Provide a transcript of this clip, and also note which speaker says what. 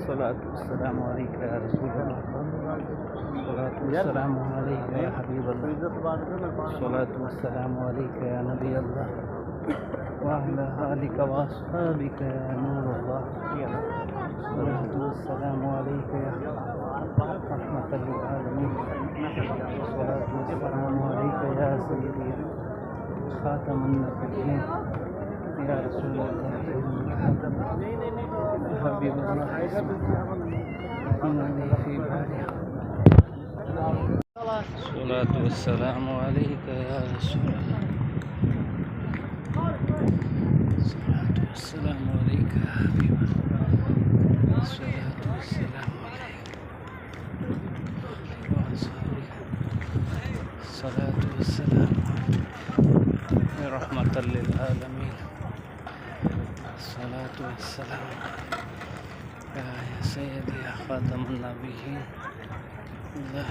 Speaker 1: सलातु वस्सलामु अलैका या रसूल अल्लाह, सलातु वस्सलामु अलैका या हबीब अल्लाह, सलातु वस्सलामु अलैका या नबी अल्लाह व अला आलिका व अस्हाबिका या नूर अल्लाह, सलातु वस्सलामु अलैका या रहमतल लिल आलमीन, सलातु वस्सलामु अलैका या सय्यदी खातमुन नबिय्यीन या रसूल अल्लाह हबीब अल्लाह इन्नी फी बालिया। सलातु वस्सलामु अलैका या रसूल अल्लाह, सलातु वस्सलामु अलैका या हबीब अल्लाह, सलातु वस्सलामु अलैका सलातु वस्सलामु अलैका रहमतल लिल आलमीन, सलातु वस्सलामु या सय्यदी या खातमुन नबिय्यीन अल्लाह